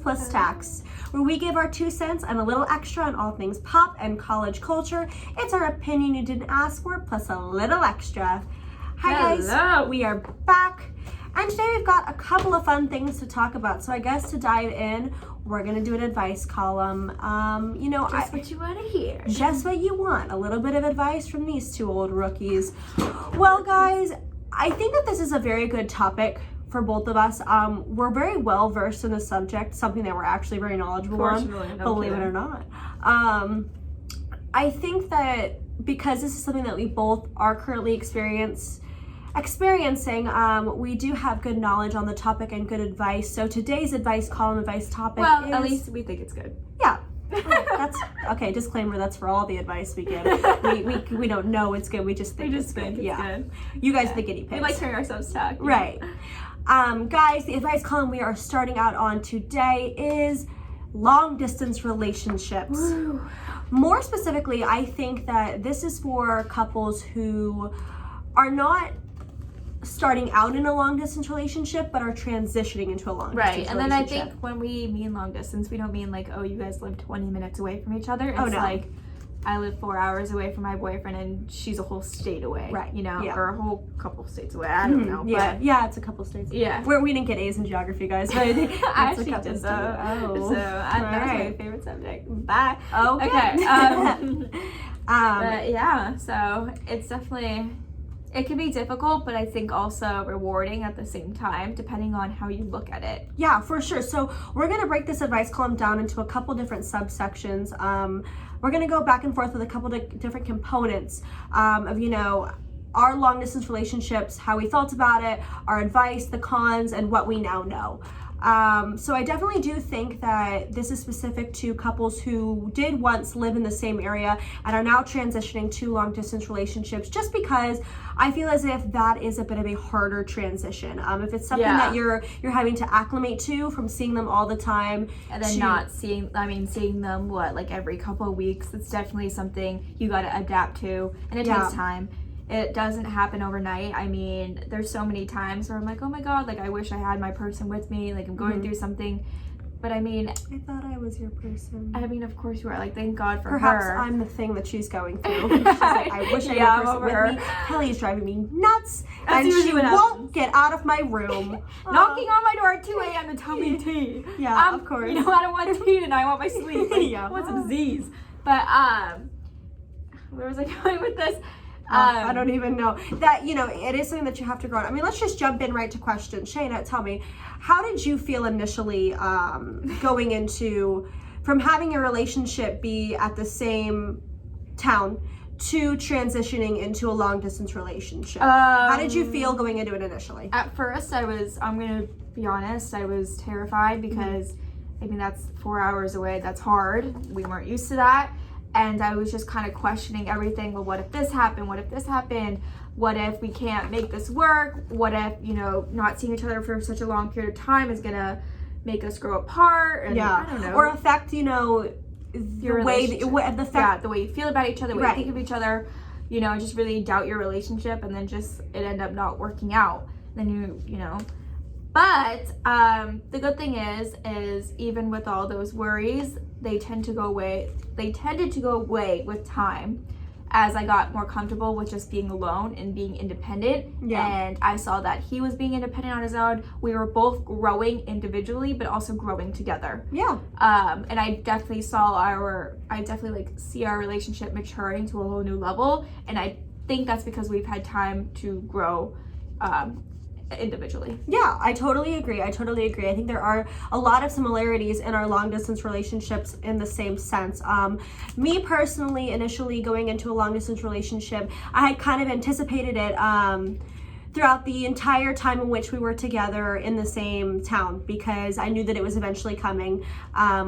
plus tax, where we give our 2 cents and a little extra on all things pop and college culture. It's our opinion you didn't ask for, plus a little extra. Hi guys, we are back. And today we've got a couple of fun things to talk about. So I guess to dive in, we're gonna do an advice column. Just what you want to hear. Just what you want. A little bit of advice from these two old rookies. Well, guys, I think that this is a very good topic for both of us. We're very well versed in the subject, something that we're actually very knowledgeable on, believe it or not. I think that because this is something that we both are currently experiencing, we do have good knowledge on the topic and good advice. So today's advice column, advice topic is, at least we think it's good. Yeah. That's okay. Disclaimer: that's for all the advice we give. We don't know it's good. We just think it's good. Yeah. You guys the guinea pigs. We like hearing ourselves talk. Right. Guys, the advice column we are starting out on today is long distance relationships. Woo. More specifically, I think that this is for couples who are not starting out in a long distance relationship but are transitioning into a long distance relationship. And then I think when we mean long distance, we don't mean like, oh, you guys live 20 minutes away from each other. It's like I live 4 hours away from my boyfriend and she's a whole state away, right? Or a whole couple states away. I don't know. Yeah, it's a couple states. Yeah, we didn't get A's in geography, guys. But I think I actually did so. That was my favorite subject. Bye. Okay. But yeah, so it's definitely. It can be difficult, but I think also rewarding at the same time, depending on how you look at it. Yeah, for sure. So we're going to break this advice column down into a couple different subsections. We're going to go back and forth with a couple of different components of, our long distance relationships, how we felt about it, our advice, the cons, and what we now know. So I definitely do think that this is specific to couples who did once live in the same area and are now transitioning to long distance relationships, just because I feel as if that is a bit of a harder transition. If it's something that you're having to acclimate to from seeing them all the time, and then seeing them like every couple of weeks, it's definitely something you got to adapt to, and it takes time. It doesn't happen overnight. I mean, there's so many times where I'm like, oh my God, like I wish I had my person with me. Like I'm going through something. But I mean, I thought I was your person. I mean, of course you are. Like, thank God for her. Perhaps I'm the thing that she's going through. She's like, I wish I had a person with me. Kelly's driving me nuts. And she won't get out of my room. Knocking on my door at 2 a.m. to tell me tea. Yeah, of course. I don't want tea tonight. I want my sleep. Like, I want some Z's. But, where was I going with this? I don't even know. That, it is something that you have to grow on. I mean, let's just jump in right to questions. Shayna, tell me, how did you feel initially going into, from having a relationship be at the same town to transitioning into a long distance relationship? How did you feel going into it initially? At first, I'm going to be honest, I was terrified because, I mean, that's 4 hours away. That's hard. We weren't used to that. And I was just kind of questioning everything. Well, what if this happened? What if this happened? What if we can't make this work? What if, not seeing each other for such a long period of time is going to make us grow apart? And I don't know. Or affect, your way, the way you feel about each other, the way you think of each other, just really doubt your relationship, and then just it end up not working out. Then But the good thing is even with all those worries, they tended to go away with time as I got more comfortable with just being alone and being independent. And I saw that he was being independent on his own. We were both growing individually, but also growing together. And I definitely see our relationship maturing to a whole new level. And I think that's because we've had time to grow individually. Yeah, I totally agree. I think there are a lot of similarities in our long distance relationships in the same sense. Me personally, initially going into a long distance relationship, I had kind of anticipated it throughout the entire time in which we were together in the same town, because I knew that it was eventually coming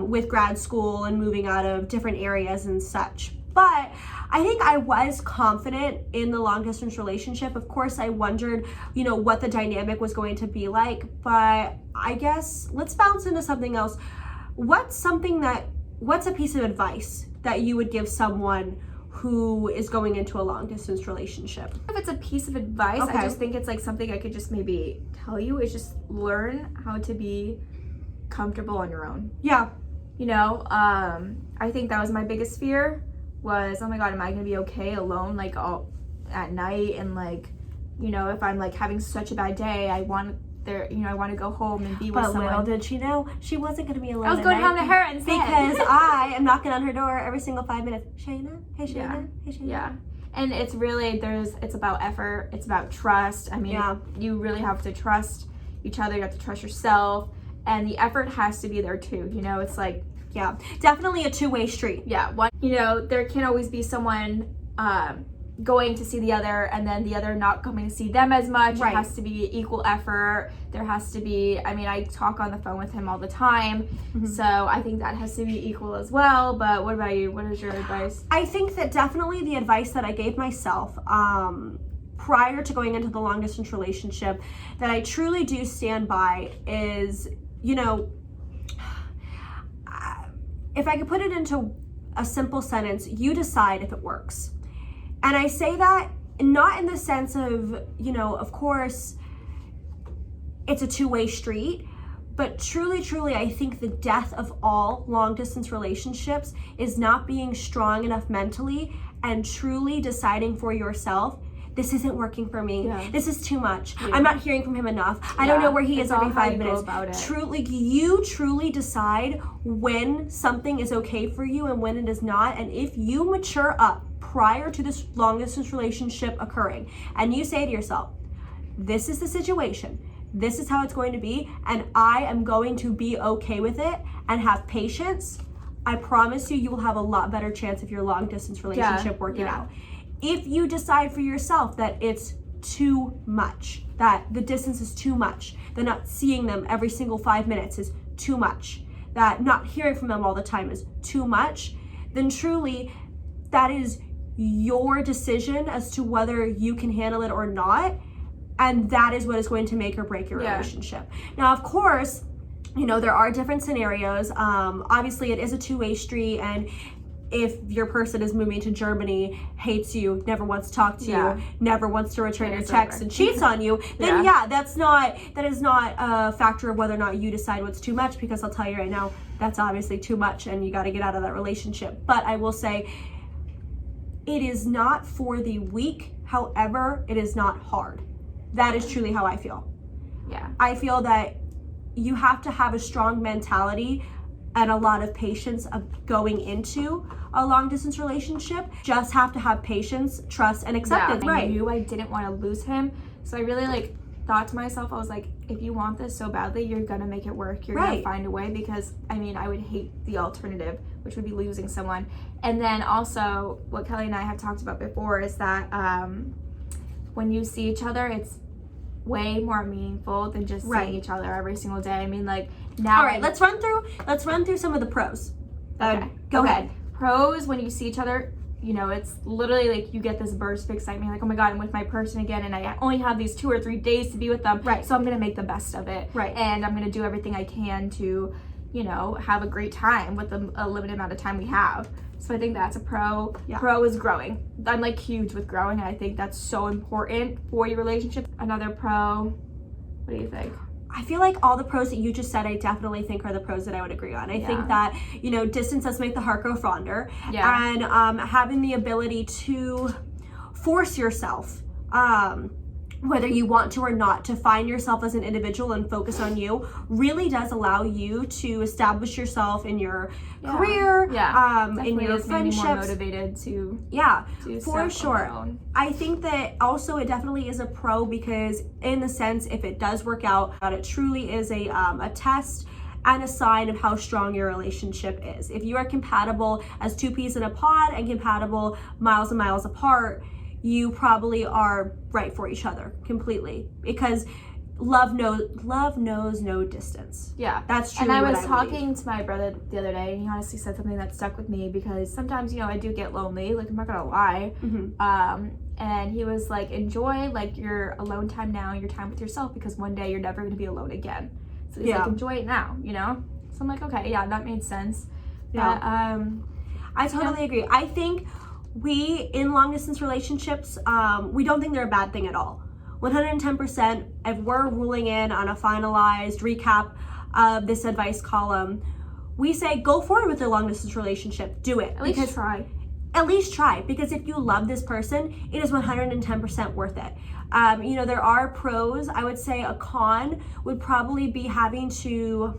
with grad school and moving out of different areas and such. But I think I was confident in the long distance relationship. Of course, I wondered, what the dynamic was going to be like. But I guess let's bounce into something else. What's a piece of advice that you would give someone who is going into a long distance relationship? If it's a piece of advice, I just think it's like something I could just maybe tell you, is just learn how to be comfortable on your own. Yeah. You know, I think that was my biggest fear was, oh my God, am I gonna be okay alone, like all at night? And like, you know, if I'm like having such a bad day, I want to go home and be with someone. But little did she know, she wasn't going to be alone. I was going home to her instead. Because I am knocking on her door every single 5 minutes. Shayna? Hey, Shayna? Yeah. Hey, Shayna? Yeah. And it's really, it's about effort. It's about trust. I mean, you really have to trust each other. You have to trust yourself. And the effort has to be there too. You know, it's like, yeah, definitely a two-way street. Yeah. You know, there can't always be someone going to see the other and then the other not coming to see them as much. Right. It has to be equal effort. There has to be, I mean, I talk on the phone with him all the time. Mm-hmm. So I think that has to be equal as well. But what about you? What is your advice? I think that definitely the advice that I gave myself prior to going into the long distance relationship that I truly do stand by is, you know, if I could put it into a simple sentence, you decide if it works. And I say that not in the sense of, you know, of course, it's a two-way street, but truly, I think the death of all long-distance relationships is not being strong enough mentally and truly deciding for yourself, this isn't working for me. Yeah. This is too much. Yeah. I'm not hearing from him enough. I don't know where he is every 5 minutes. You truly decide when something is okay for you and when it is not. And if you mature up prior to this long distance relationship occurring and you say to yourself, this is the situation, this is how it's going to be, and I am going to be okay with it and have patience, I promise you will have a lot better chance of your long distance relationship working out. If you decide for yourself that it's too much, that the distance is too much, that not seeing them every single 5 minutes is too much, that not hearing from them all the time is too much, then truly that is your decision as to whether you can handle it or not. And that is what is going to make or break your relationship. Now, of course, you know, there are different scenarios. Obviously, it is a two-way street. And if your person is moving to Germany, hates you, never wants to talk to you, never wants to return your texts and cheats on you, then that is not a factor of whether or not you decide what's too much, because I'll tell you right now, that's obviously too much and you got to get out of that relationship. But I will say, it is not for the weak. However, it is not hard. That is truly how I feel. Yeah. I feel that you have to have a strong mentality and a lot of patience of going into a long distance relationship. Just have to have patience, trust, and acceptance. I knew I didn't want to lose him. So I really thought to myself, I was like, if you want this so badly, you're gonna make it work. You're gonna find a way, because I mean, I would hate the alternative, which would be losing someone. And then also what Kelly and I have talked about before is that when you see each other, it's way more meaningful than just seeing each other every single day. I mean, now. All right, let's run through some of the pros. Go ahead. Pros: when you see each other, you know, it's literally you get this burst of excitement, oh my God, I'm with my person again, and I only have these 2 or 3 days to be with them, so I'm gonna make the best of it, and I'm gonna do everything I can to, you know, have a great time with a limited amount of time we have. So I think that's a pro. Pro is growing. I'm huge with growing, and I think that's so important for your relationship. Another pro, what do you think? I feel like all the pros that you just said, I definitely think are the pros that I would agree on. I think that, you know, distance does make the heart grow fonder. And having the ability to force yourself, whether you want to or not, to find yourself as an individual and focus on you really does allow you to establish yourself in your career, in your friendships. More motivated to for sure. I think that also it definitely is a pro, because in the sense, if it does work out, it truly is a test and a sign of how strong your relationship is. If you are compatible as two peas in a pod and compatible miles and miles apart, you probably are right for each other completely, because love knows no distance. Yeah, that's true. And I was talking to my brother the other day, and he honestly said something that stuck with me, because sometimes, you know, I do get lonely, I'm not gonna lie. And he was like, enjoy your alone time now, your time with yourself, because one day you're never gonna be alone again. So he's like, enjoy it now, you know. So I'm like, okay, that made sense. But I totally agree. I think we, in long distance relationships, we don't think they're a bad thing at all. 110%, if we're ruling in on a finalized recap of this advice column, we say go forward with your long distance relationship. Do it. At least try. At least try, because if you love this person, it is 110% worth it. You know, there are pros. I would say a con would probably be having to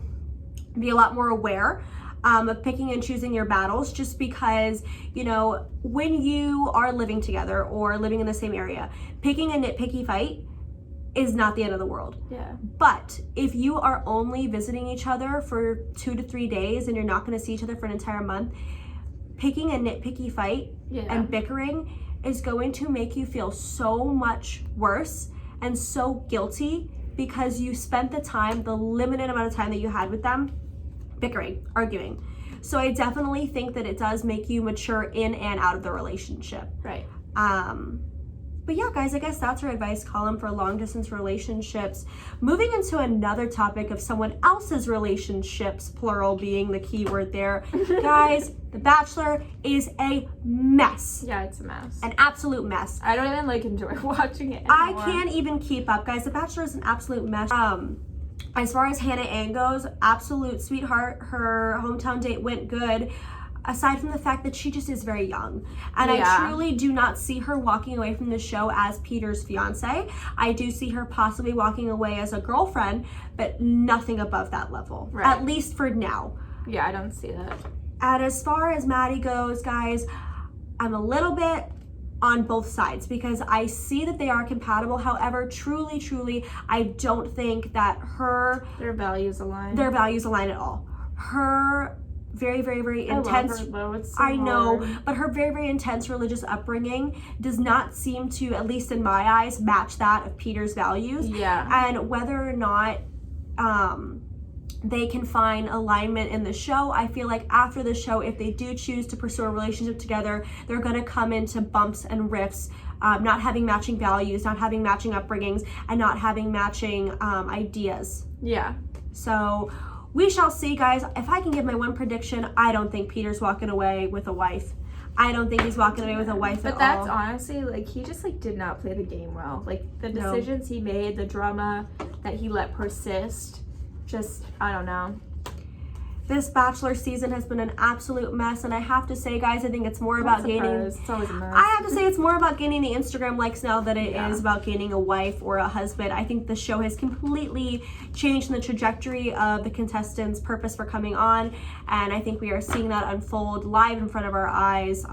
be a lot more aware of picking and choosing your battles, just because, you know, when you are living together or living in the same area, picking a nitpicky fight is not the end of the world. Yeah. But if you are only visiting each other for 2 to 3 days and you're not going to see each other for an entire month, picking a nitpicky fight and bickering is going to make you feel so much worse and so guilty, because you spent the limited amount of time that you had with them bickering, arguing. So I definitely think that it does make you mature in and out of the relationship. Right. But yeah, guys, I guess that's our advice column for long distance relationships. Moving into another topic of someone else's relationships, plural being the key word there. Guys, The Bachelor is a mess. Yeah, it's a mess. An absolute mess. I don't even enjoy watching it anymore. I can't even keep up, guys. The Bachelor is an absolute mess. As far as Hannah Ann goes, absolute sweetheart. Her hometown date went good, aside from the fact that she just is very young. And I truly do not see her walking away from the show as Peter's fiance. I do see her possibly walking away as a girlfriend, but nothing above that level. Right. At least for now. Yeah, I don't see that. And as far as Maddie goes, guys, I'm a little bit on both sides, because I see that they are compatible. However, truly, I don't think that their values align at all. Her very intense. I love her, though. It's so I know, hard. but her very intense religious upbringing does not seem to, at least in my eyes, match that of Peter's values. Yeah. And whether or not they can find alignment in the show, I feel like after the show, if they do choose to pursue a relationship together, they're going to come into bumps and rifts, not having matching values, not having matching upbringings, and not having matching ideas. Yeah. So we shall see, guys. If I can give my one prediction, I don't think Peter's walking away with a wife. I don't think he's walking away with a wife at all. But that's honestly, he just, did not play the game well. The decisions he made, the drama that he let persist, just, I don't know. This Bachelor season has been an absolute mess, and I have to say, guys, I think it's more about gaining. It's always a mess. I have to say it's more about gaining the Instagram likes now than it is about gaining a wife or a husband. I think the show has completely changed the trajectory of the contestants' purpose for coming on, and I think we are seeing that unfold live in front of our eyes.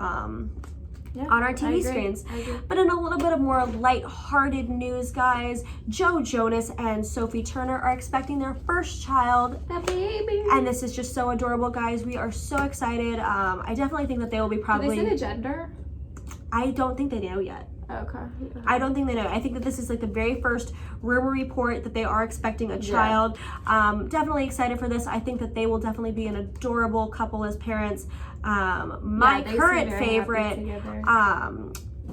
On our TV screens. But in a little bit of more lighthearted news, guys, Joe Jonas and Sophie Turner are expecting their first child. The baby. And this is just so adorable, guys. We are so excited. I definitely think that they will be probably... Did they say the gender? I don't think they know yet. Okay. I don't think they know. I think that this is the very first rumor report that they are expecting a child. Definitely excited for this. I think that they will definitely be an adorable couple as parents. My current favorite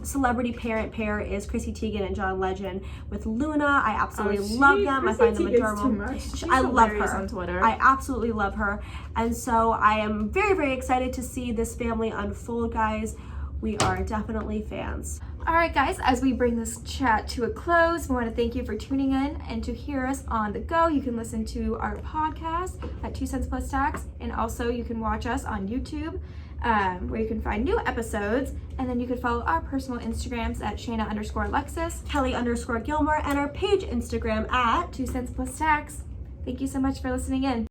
celebrity parent pair is Chrissy Teigen and John Legend with Luna. I absolutely love them. I find them adorable. I love her on Twitter. I absolutely love her. And so I am very excited to see this family unfold, guys. We are definitely fans. All right, guys, as we bring this chat to a close, we want to thank you for tuning in, and to hear us on the go, you can listen to our podcast at 2 Cents Plus Tax, and also you can watch us on YouTube, where you can find new episodes, and then you can follow our personal Instagrams at Shayna_Alexis, Kelly_Gilmore, and our page Instagram at 2 Cents Plus Tax. Thank you so much for listening in.